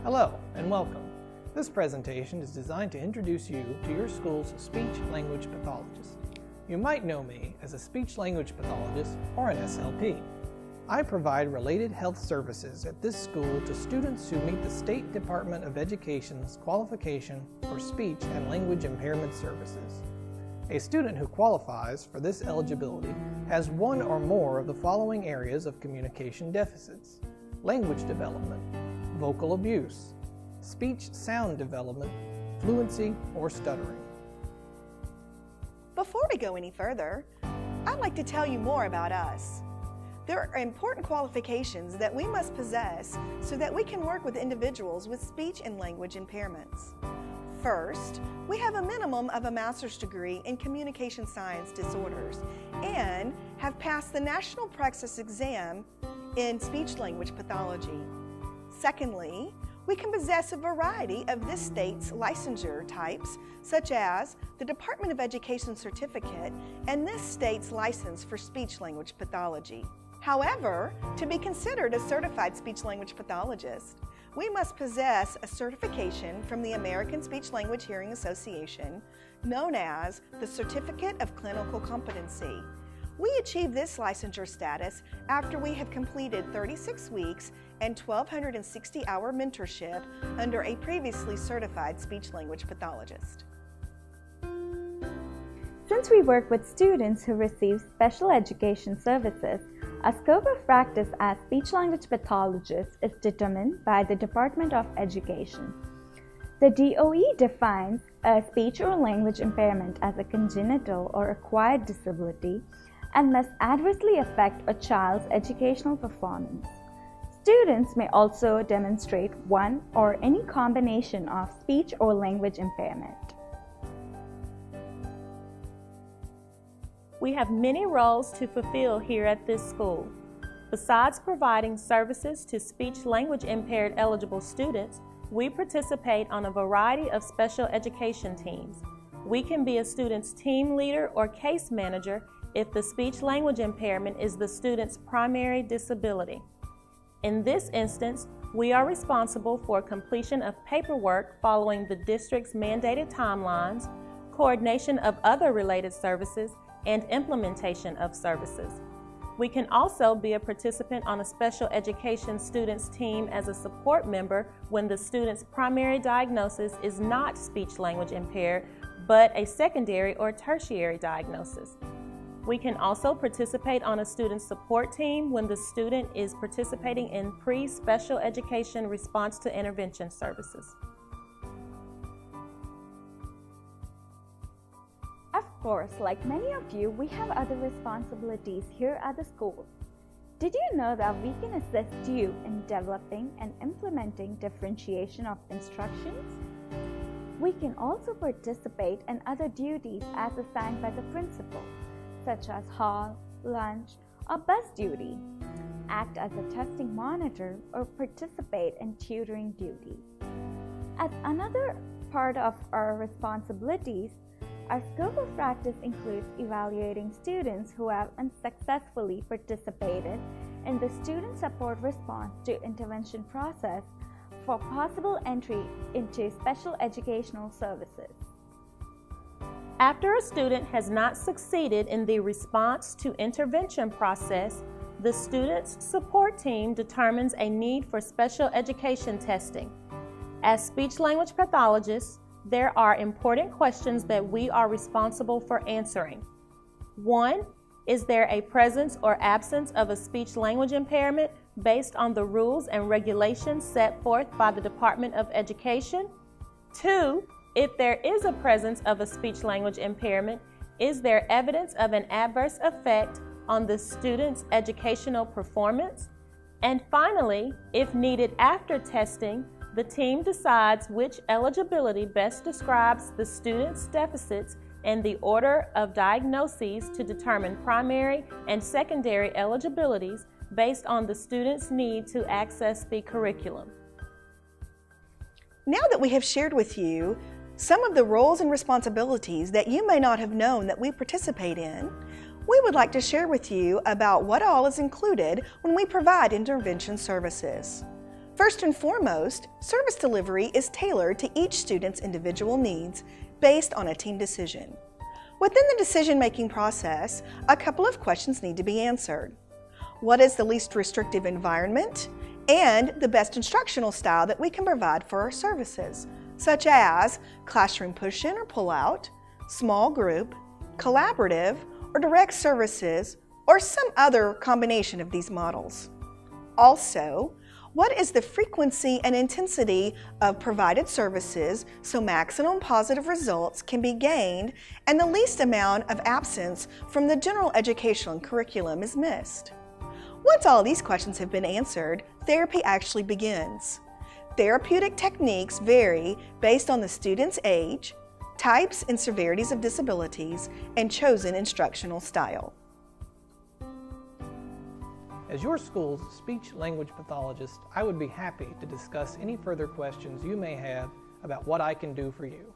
Hello and welcome. This presentation is designed to introduce you to your school's speech-language pathologist. You might know me as a speech-language pathologist or an SLP. I provide related health services at this school to students who meet the State Department of Education's qualification for speech and language impairment services. A student who qualifies for this eligibility has one or more of the following areas of communication deficits: language development, vocal abuse, speech sound development, fluency, or stuttering. Before we go any further, I'd like to tell you more about us. There are important qualifications that we must possess so that we can work with individuals with speech and language impairments. First, we have a minimum of a master's degree in communication science disorders and have passed the National Praxis exam in speech-language pathology. Secondly, we can possess a variety of this state's licensure types, such as the Department of Education certificate and this state's license for speech-language pathology. However, to be considered a certified speech-language pathologist, we must possess a certification from the American Speech-Language Hearing Association, known as the Certificate of Clinical Competency. We achieve this licensure status after we have completed 36 weeks and 1,260-hour mentorship under a previously certified speech-language pathologist. Since we work with students who receive special education services, our scope of practice as speech-language pathologists is determined by the Department of Education. The DOE defines a speech or language impairment as a congenital or acquired disability and must adversely affect a child's educational performance. Students may also demonstrate one or any combination of speech or language impairment. We have many roles to fulfill here at this school. Besides providing services to speech-language impaired eligible students, we participate on a variety of special education teams. We can be a student's team leader or case manager if the speech-language impairment is the student's primary disability. In this instance, we are responsible for completion of paperwork following the district's mandated timelines, coordination of other related services, and implementation of services. We can also be a participant on a special education student's team as a support member when the student's primary diagnosis is not speech-language impaired, but a secondary or tertiary diagnosis. We can also participate on a student support team when the student is participating in pre-special education response to intervention services. Of course, like many of you, we have other responsibilities here at the school. Did you know that we can assist you in developing and implementing differentiation of instructions? We can also participate in other duties as assigned by the principal, such as hall, lunch, or bus duty, act as a testing monitor, or participate in tutoring duties. As another part of our responsibilities, our scope of practice includes evaluating students who have unsuccessfully participated in the student support response to intervention process for possible entry into special educational services. After a student has not succeeded in the response to intervention process, the student's support team determines a need for special education testing. As speech-language pathologists, there are important questions that we are responsible for answering. 1. Is there a presence or absence of a speech-language impairment based on the rules and regulations set forth by the Department of Education? 2. If there is a presence of a speech-language impairment, is there evidence of an adverse effect on the student's educational performance? And finally, if needed after testing, the team decides which eligibility best describes the student's deficits and the order of diagnoses to determine primary and secondary eligibilities based on the student's need to access the curriculum. Now that we have shared with you some of the roles and responsibilities that you may not have known that we participate in, we would like to share with you about what all is included when we provide intervention services. First and foremost, service delivery is tailored to each student's individual needs based on a team decision. Within the decision-making process, a couple of questions need to be answered. What is the least restrictive environment and the best instructional style that we can provide for our services, such as classroom push-in or pull-out, small group, collaborative, or direct services, or some other combination of these models. Also, what is the frequency and intensity of provided services so maximum positive results can be gained and the least amount of absence from the general educational curriculum is missed? Once all these questions have been answered, therapy actually begins. Therapeutic techniques vary based on the student's age, types and severities of disabilities, and chosen instructional style. As your school's speech-language pathologist, I would be happy to discuss any further questions you may have about what I can do for you.